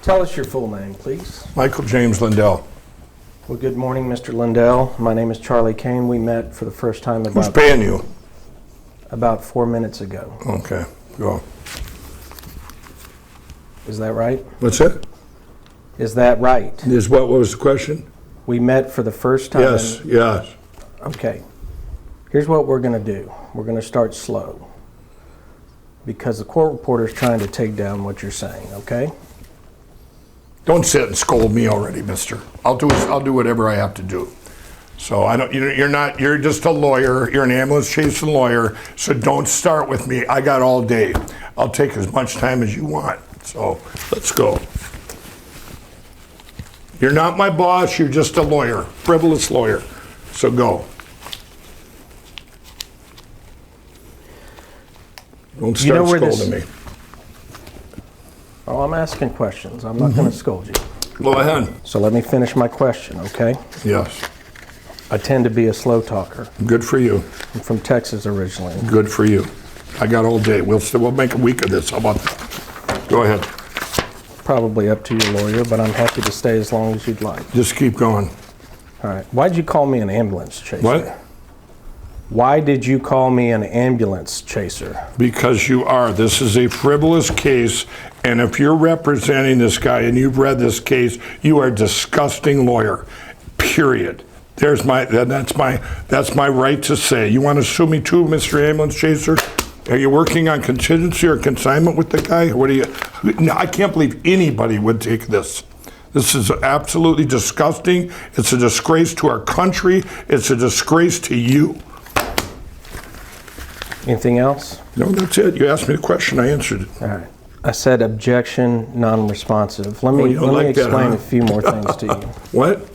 Tell us your full name, please. Michael James Lindell. Well, good morning, Mr. Lindell. My name is Charlie Kane. We met for the first time Who's paying you? About 4 minutes ago. Okay, go. Is that right? What's that? Is that right? What was the question? We met for the first time. Yes. Okay. Here's what we're going to do. We're going to start slow because the court reporter is trying to take down what you're saying, okay? Don't sit and scold me already, mister. I'll do whatever I have to do. So you're just a lawyer. You're an ambulance chasing lawyer. So don't start with me. I got all day. I'll take as much time as you want. So let's go. You're not my boss. You're just a lawyer, frivolous lawyer. So go. Don't start scolding me. Oh, I'm asking questions. I'm not going to scold you. Go ahead. So let me finish my question, okay? Yes. I tend to be a slow talker. Good for you. I'm from Texas originally. Good for you. I got all day. We'll make a week of this. How about that? Go ahead. Probably up to your lawyer, but I'm happy to stay as long as you'd like. Just keep going. All right. Why'd you call me an ambulance chaser? What? Why did you call me an ambulance chaser? Because you are. This is a frivolous case, and if you're representing this guy and you've read this case, you are a disgusting lawyer. Period. That's my right to say. You want to sue me too, Mr. Ambulance Chaser? Are you working on contingency or consignment with the guy? What are you? No, I can't believe anybody would take this. This is absolutely disgusting. It's a disgrace to our country. It's a disgrace to you. Anything else? No, that's it. You asked me a question. I answered it. All right. I said objection, non-responsive. Let me explain a few more things to you. What?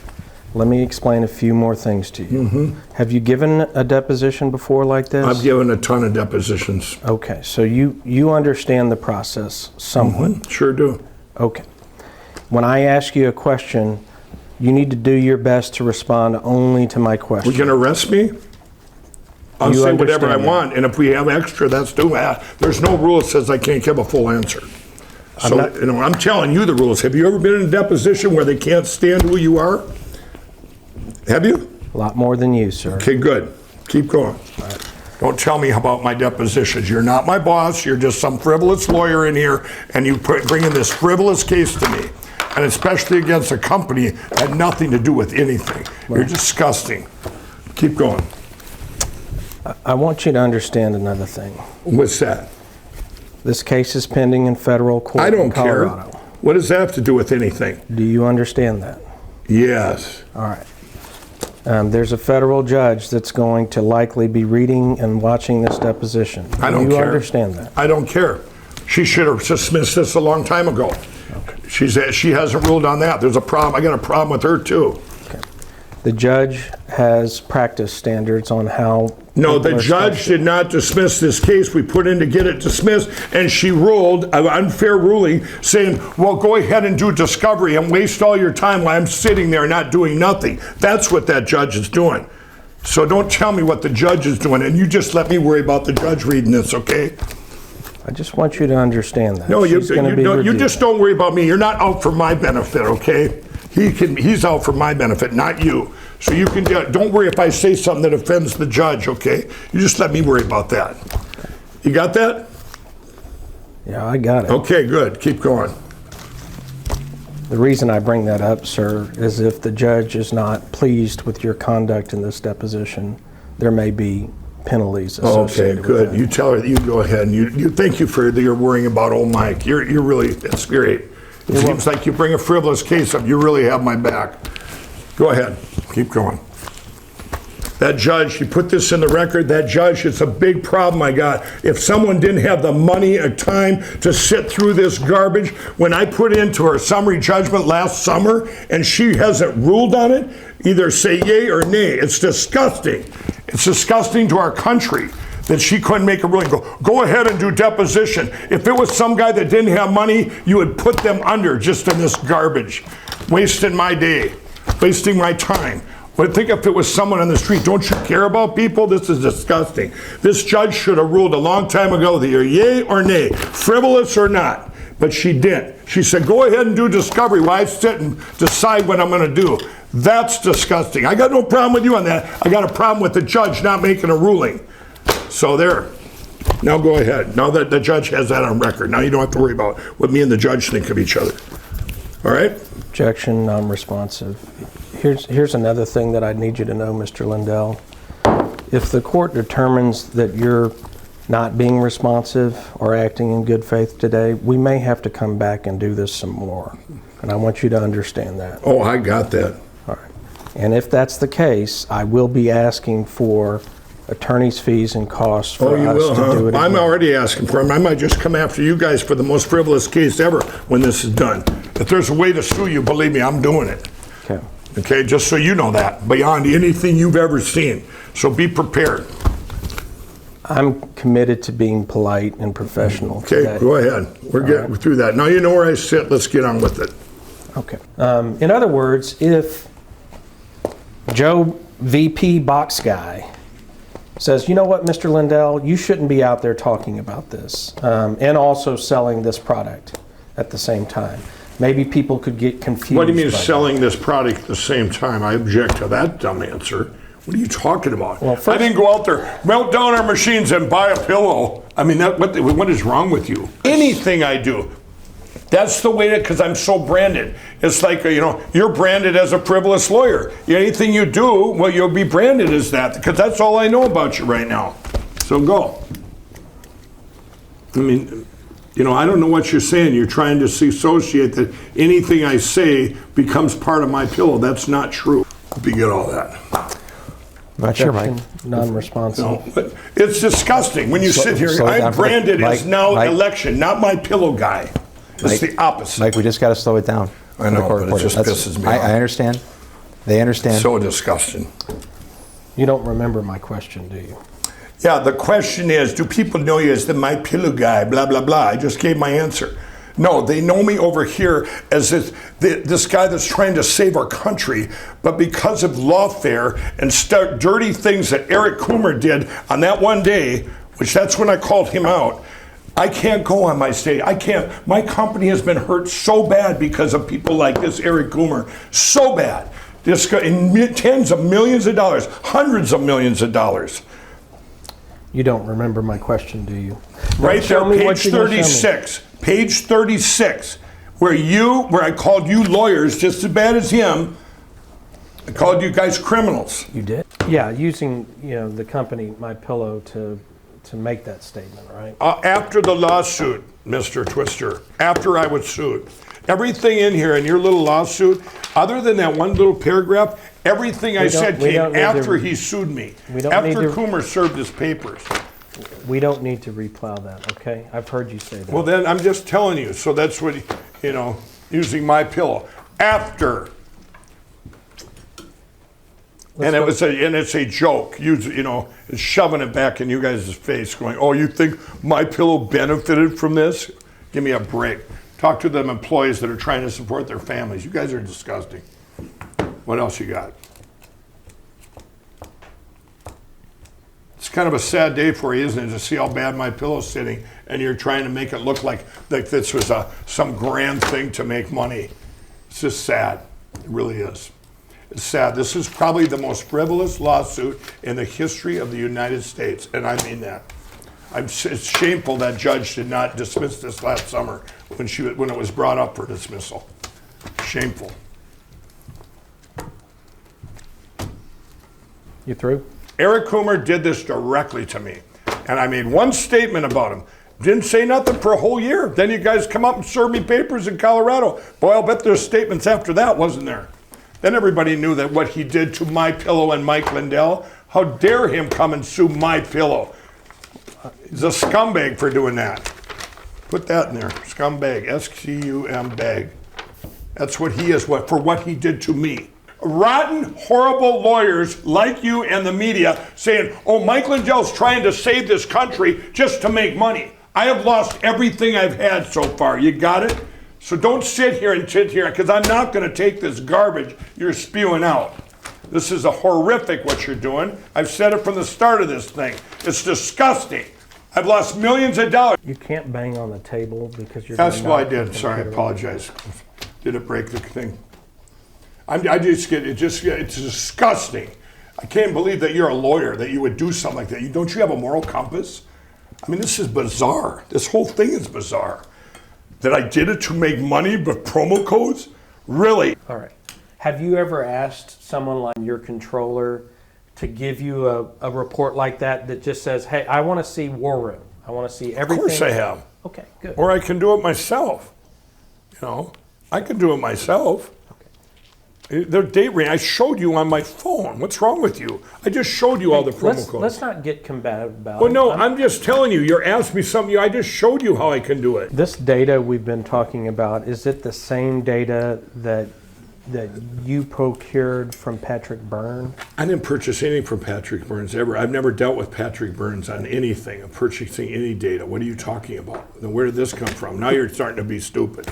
Let me explain a few more things to you. Mm-hmm. Have you given a deposition before like this? I've given a ton of depositions. Okay, so you understand the process somewhat. Mm-hmm. Sure do. Okay. When I ask you a question, you need to do your best to respond only to my question. You're going to arrest me? I'll say whatever I want, and if we have extra, that's doing that. There's no rule that says I can't give a full answer. So, I'm telling you the rules. Have you ever been in a deposition where they can't stand who you are? Have you? A lot more than you, sir. Okay, good. Keep going. Right. Don't tell me about my depositions. You're not my boss. You're just some frivolous lawyer in here, and you bring in this frivolous case to me, and especially against a company that had nothing to do with anything. Right. You're disgusting. Keep going. I want you to understand another thing. What's that? This case is pending in federal court in Colorado. I don't care. What does that have to do with anything? Do you understand that? Yes. All right. There's a federal judge that's going to likely be reading and watching this deposition. I don't care. Do you understand that? I don't care. She should have dismissed this a long time ago. Okay. She hasn't ruled on that. There's a problem. I got a problem with her too. Okay. The judge has practice standards on how... No, the judge did not dismiss this case. We put in to get it dismissed, and she ruled an unfair ruling saying, well, go ahead and do discovery and waste all your time while I'm sitting there not doing nothing. That's what that judge is doing. So don't tell me what the judge is doing, and you just let me worry about the judge reading this, okay? I just want you to understand that. No, you just don't worry about me. You're not out for my benefit, okay? He's out for my benefit, not you. So you can don't worry if I say something that offends the judge, okay? You just let me worry about that. You got that? Yeah, I got it. Okay, good. Keep going. The reason I bring that up, sir, is if the judge is not pleased with your conduct in this deposition, there may be penalties associated with that. Okay, good. You tell her. You go ahead. And you thank you for you're worrying about old Mike. You're really, that's great. It seems like you bring a frivolous case up. You really have my back. Go ahead. Keep going. That judge, you put this in the record, that judge, it's a big problem I got. If someone didn't have the money or time to sit through this garbage, when I put into her summary judgment last summer and she hasn't ruled on it, either say yay or nay. It's disgusting. It's disgusting to our country that she couldn't make a ruling. Go ahead and do deposition. If it was some guy that didn't have money, you would put them under just in this garbage. Wasting my day, wasting my time. But think if it was someone on the street. Don't you care about people? This is disgusting. This judge should have ruled a long time ago that you're yay or nay, frivolous or not. but she didn't. She said, go ahead and do discovery while I sit and decide what I'm going to do. That's disgusting. I got no problem with you on that. I got a problem with the judge not making a ruling. So there. Now go ahead. Now that the judge has that on record, now you don't have to worry about what me and the judge think of each other. All right? Objection, non-responsive. Here's another thing that I need you to know, Mr. Lindell. If the court determines that you're not being responsive or acting in good faith today, we may have to come back and do this some more. And I want you to understand that. Oh, I got that. All right. And if that's the case, I will be asking for attorney's fees and costs for us to do it again. I'm already asking for them. I might just come after you guys for the most frivolous case ever when this is done. If there's a way to sue you, believe me, I'm doing it. Okay. Okay, just so you know that, beyond anything you've ever seen. So be prepared. I'm committed to being polite and professional. Okay, today. go ahead. We're getting through that. Now you know where I sit. Let's get on with it. Okay. In other words, if Joe VP Box Guy says, you know what, Mr. Lindell, you shouldn't be out there talking about this and also selling this product at the same time. Maybe people could get confused. What do you mean by selling this product at the same time? I object to that dumb answer. What are you talking about? Well, first, I didn't go out there, melt down our machines and buy a pillow. I mean, what is wrong with you? Anything I do, that's the way because I'm so branded. It's like, you're branded as a frivolous lawyer. Anything you do, well, you'll be branded as that because that's all I know about you right now. So go. I mean, I don't know what you're saying. You're trying to associate that anything I say becomes part of my pillow. That's not true. Hope you get all that. Not sure, Mike. Non-responsive. No, but it's disgusting when you sit here. I'm branded as now election, not my pillow guy. It's the opposite. Mike, we just got to slow it down. I know, but it just pisses me off. I understand. They understand. So disgusting. You don't remember my question, do you? Yeah, the question is, do people know you as the my pillow guy, blah, blah, blah. I just gave my answer. No, they know me over here as this guy that's trying to save our country, but because of lawfare and dirty things that Eric Coomer did on that one day, which that's when I called him out, I can't go on my stage. I can't. My company has been hurt so bad because of people like this Eric Coomer, so bad. This guy, in tens of millions of dollars, hundreds of millions of dollars. You don't remember my question, do you? Right there, page 36. Page 36, where I called you lawyers just as bad as him. I called you guys criminals. You did? Yeah, using the company My Pillow to make that statement, right? After the lawsuit, Mr. Twister, after I was sued, everything in here in your little lawsuit, other than that one little paragraph, everything I said came after he sued me. After Coomer served his papers. We don't need to replow that, okay? I've heard you say that. Well, then I'm just telling you. So that's what, using My Pillow. After. And it's a joke. It's shoving it back in you guys' face going, oh, you think My Pillow benefited from this? Give me a break. Talk to them employees that are trying to support their families. You guys are disgusting. What else you got? It's kind of a sad day for you, isn't it, to see how bad My Pillow's sitting, and you're trying to make it look like this was some grand thing to make money. It's just sad. It really is. It's sad. This is probably the most frivolous lawsuit in the history of the United States, and I mean that. It's shameful that judge did not dismiss this last summer when it was brought up for dismissal. Shameful. You through? Eric Coomer did this directly to me, and I made one statement about him. Didn't say nothing for a whole year. Then you guys come up and serve me papers in Colorado. Boy, I'll bet there's statements after that, wasn't there? Then everybody knew that what he did to My Pillow and Mike Lindell, how dare him come and sue My Pillow? He's a scumbag for doing that. Put that in there, scumbag, S-C-U-M bag. That's what he is, for what he did to me. Rotten, horrible lawyers like you and the media saying, oh, Mike Lindell's trying to save this country just to make money. I have lost everything I've had so far. You got it? So don't sit here because I'm not going to take this garbage you're spewing out. This is horrific what you're doing. I've said it from the start of this thing. It's disgusting. I've lost millions of dollars. You can't bang on the table because you're. That's gonna what I knock the did. Sorry, I computer. apologize. Did it break the thing? It's disgusting. I can't believe that you're a lawyer, that you would do something like that. Don't you have a moral compass? I mean, this is bizarre. This whole thing is bizarre. That I did it to make money with promo codes? Really? All right. Have you ever asked someone like your controller to give you a report like that just says, hey, I want to see War Room. I want to see everything. Of course I have. Okay, good. Or I can do it myself. I can do it myself. The date range, I showed you on my phone. What's wrong with you? I just showed you all the promo codes. Let's not get combative about Well, it. no, I'm just telling you. You're asking me something. I just showed you how I can do it. This data we've been talking about, is it the same data that you procured from Patrick Byrne? I didn't purchase anything from Patrick Burns ever. I've never dealt with Patrick Burns on anything, of purchasing any data. What are you talking about? Then where did this come from? Now you're starting to be stupid.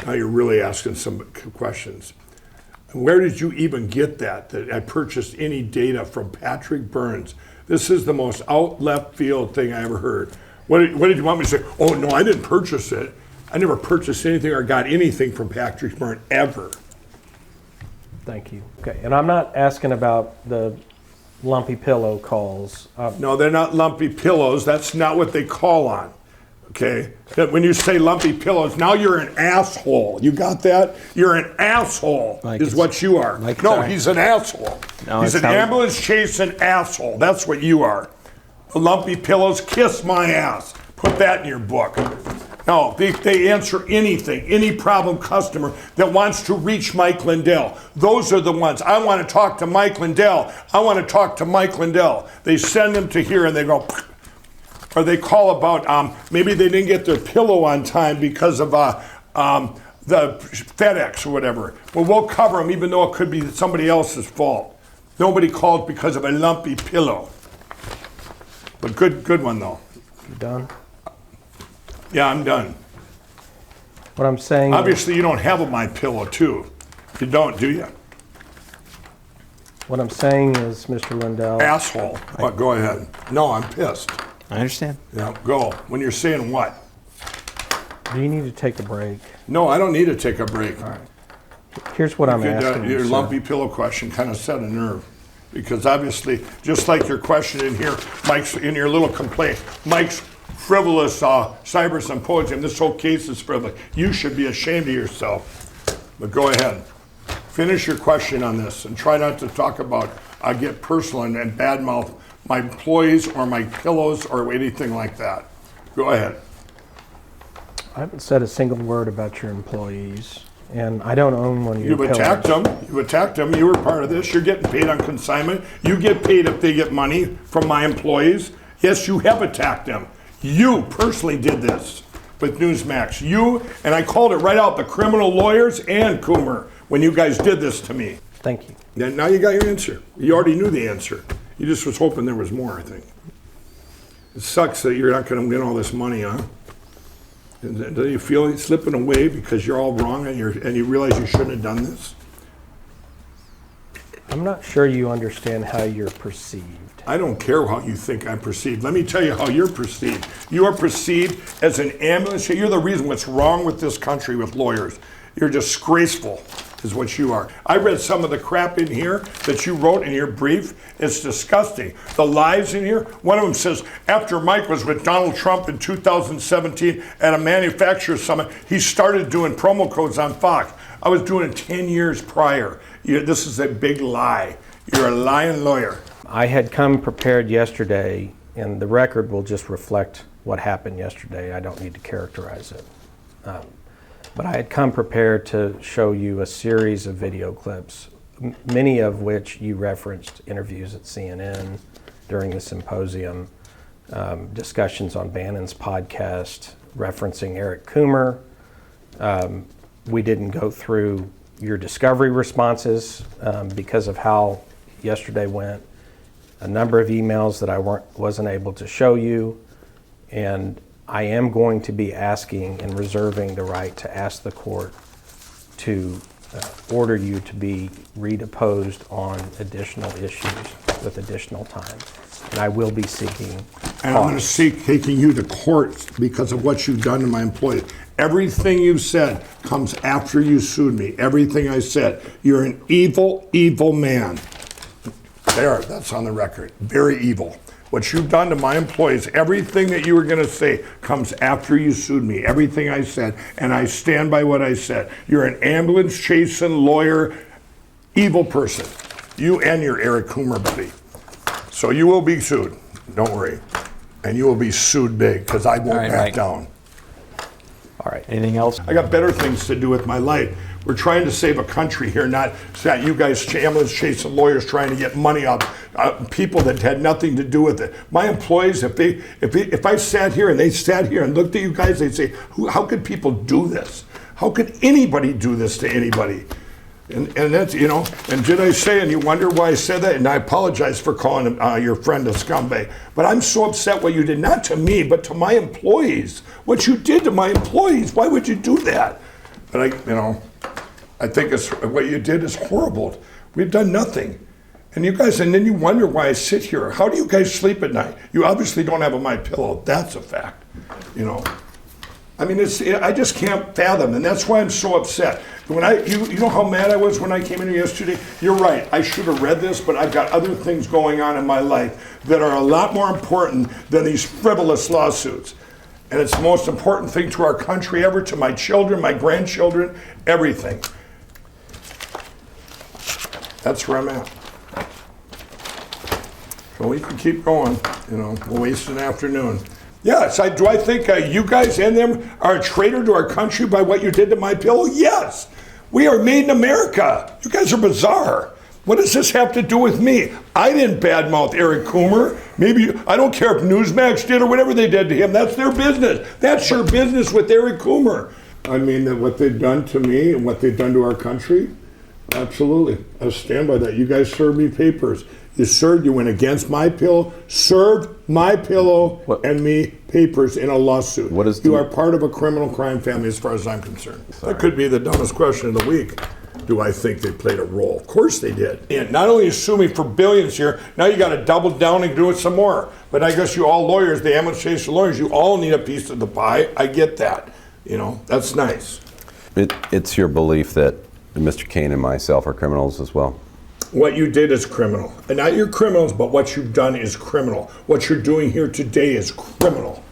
Now you're really asking some questions. Where did you even get that I purchased any data from Patrick Burns? This is the most out left field thing I ever heard. What did you want me to say? Oh, no, I didn't purchase it. I never purchased anything or got anything from Patrick Burns ever. Thank you. Okay, and I'm not asking about the lumpy pillow calls. No, they're not lumpy pillows. That's not what they call on. Okay? That when you say lumpy pillows, now you're an asshole. You got that? You're an asshole, Mike, is what you are. Mike, no, sorry. he's an asshole. No, He's it's an not- ambulance chasing asshole. That's what you are. The lumpy pillows, kiss my ass. Put that in your book. No, they answer anything, any problem customer that wants to reach Mike Lindell. Those are the ones. I want to talk to Mike Lindell. I want to talk to Mike Lindell. They send them to here and they go, or they call about maybe they didn't get their pillow on time because of the FedEx or whatever. Well, we'll cover them even though it could be somebody else's fault. Nobody called because of a lumpy pillow. But good one though. You done? Yeah, I'm done. What I'm saying. Obviously, you don't have a My Pillow too. You don't, do you? What I'm saying is, Mr. Lindell. Asshole. What? Go ahead. No, I'm pissed. I understand. Yeah, go. When you're saying what? Do you need to take a break? No, I don't need to take a break. All right. Here's what I'm asking you, Your sir. lumpy pillow question kind of set a nerve. Because obviously, just like your question in here, Mike's in your little complaint, Mike's frivolous cyber symposium, this whole case is frivolous. You should be ashamed of yourself. But go ahead. Finish your question on this and try not to talk about, get personal and badmouth my employees or my pillows or anything like that. Go ahead. I haven't said a single word about your employees, and I don't own one of your You've pillows. attacked them. You've attacked them. You were part of this. You're getting paid on consignment. You get paid if they get money from my employees. Yes, you have attacked them. You personally did this with Newsmax. You, and I called it right out, the criminal lawyers and Coomer, when you guys did this to me. Thank you. And now you got your answer. You already knew the answer. You just was hoping there was more, I think. It sucks that you're not going to win all this money, huh? Do you feel it slipping away because you're all wrong and you realize you shouldn't have done this? I'm not sure you understand how you're perceived. I don't care how you think I'm perceived. Let me tell you how you're perceived. You are perceived as an ambulance. You're the reason what's wrong with this country with lawyers. You're disgraceful, is what you are. I read some of the crap in here that you wrote in your brief. It's disgusting. The lies in here. One of them says, after Mike was with Donald Trump in 2017 at a manufacturer's summit, he started doing promo codes on Fox. I was doing it 10 years prior. This is a big lie. You're a lying lawyer. I had come prepared yesterday, and the record will just reflect what happened yesterday. I don't need to characterize it. But I had come prepared to show you a series of video clips, many of which you referenced interviews at CNN during the symposium, discussions on Bannon's podcast, referencing Eric Coomer. We didn't go through your discovery responses because of how yesterday went. A number of emails that I wasn't able to show you, and I am going to be asking and reserving the right to ask the court to order you to be redeposed on additional issues with additional time. And I will be seeking And I'm going to seek taking you to court because of what you've done to my employees. Everything you've said comes after you sued me. Everything I said. You're an evil, evil man. There, that's on the record. Very evil. What you've done to my employees, everything that you were going to say comes after you sued me. Everything I said, and I stand by what I said. You're an ambulance chasing lawyer, evil person. You and your Eric Coomer buddy. So you will be sued. Don't worry. And you will be sued big because I won't back Mike. down. All right. Anything else? I got better things to do with my life. We're trying to save a country here, not you guys ambulance chasing lawyers trying to get money off people that had nothing to do with it. My employees, if I sat here and they sat here and looked at you guys, they'd say, how could people do this? How could anybody do this to anybody? And that's, and did I say, and you wonder why I said that, and I apologize for calling your friend a scumbag, but I'm so upset what you did, not to me, but to my employees. What you did to my employees, why would you do that? But I think what you did is horrible. We've done nothing. And you guys, and then you wonder why I sit here. How do you guys sleep at night? You obviously don't have a My Pillow. That's a fact, I mean, I just can't fathom, and that's why I'm so upset. When you know how mad I was when I came in here yesterday? You're right, I should have read this, but I've got other things going on in my life that are a lot more important than these frivolous lawsuits. And it's the most important thing to our country ever, to my children, my grandchildren, everything. That's where I'm at. So we can keep going, we'll waste an afternoon. Yes, do I think you guys and them are a traitor to our country by what you did to My Pillow? Yes. We are made in America. You guys are bizarre. What does this have to do with me? I didn't badmouth Eric Coomer. Maybe, I don't care if Newsmax did or whatever they did to him. That's their business. That's your business with Eric Coomer. I mean, that what they've done to me and what they've done to our country, absolutely. I stand by that. You guys served me papers. You went against My Pillow, served My Pillow and me papers in a lawsuit. You are part of a criminal crime family as far as I'm concerned. That could be the dumbest question of the week. Do I think they played a role? Of course they did. And not only sue me for billions here, now you got to double down and do it some more. But I guess you all lawyers, the ambulance chasing lawyers, you all need a piece of the pie. I get that. That's nice. It's your belief that Mr. Kane and myself are criminals as well? What you did is criminal. And not your criminals, but what you've done is criminal. What you're doing here today is criminal.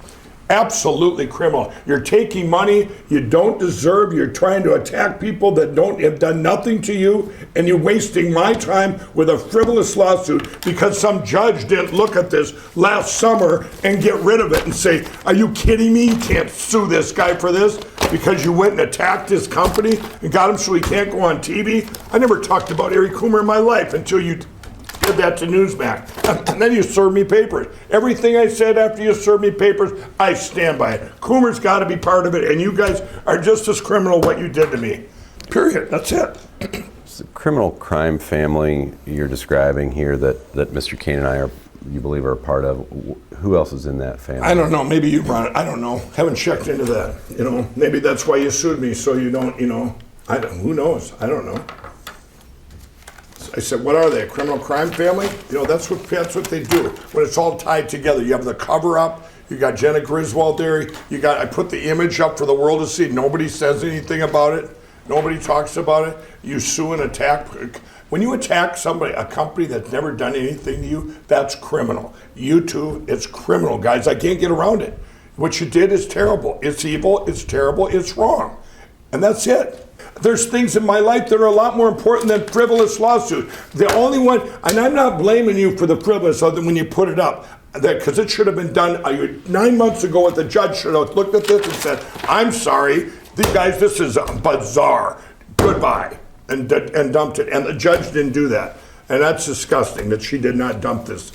Absolutely criminal. You're taking money you don't deserve. You're trying to attack people that have done nothing to you, and you're wasting my time with a frivolous lawsuit because some judge didn't look at this last summer and get rid of it and say, are you kidding me? You can't sue this guy for this because you went and attacked his company and got him so he can't go on TV. I never talked about Eric Coomer in my life until you did that to Newsmax. And then you served me papers. Everything I said after you served me papers, I stand by it. Coomer's got to be part of it, and you guys are just as criminal what you did to me. Period. That's it. It's a criminal crime family you're describing here that Mr. Kane and I you believe are a part of. Who else is in that family? I don't know. Maybe you run it. I don't know. Haven't checked into that. Maybe that's why you sued me, so you don't, who knows? I don't know. I said, what are they, a criminal crime family? That's what they do. When it's all tied together, you have the cover up, you got Jenna Griswold there, I put the image up for the world to see. Nobody says anything about it. Nobody talks about it. You sue and attack. When you attack somebody, a company that's never done anything to you, that's criminal. You too, it's criminal, guys. I can't get around it. What you did is terrible. It's evil, it's terrible, it's wrong. And that's it. There's things in my life that are a lot more important than frivolous lawsuits. The only one, and I'm not blaming you for the frivolous other than when you put it up, because it should have been done 9 months ago. What the judge should have looked at this and said, I'm sorry, guys, this is bizarre. Goodbye, and dumped it. And the judge didn't do that. And that's disgusting that she did not dump this.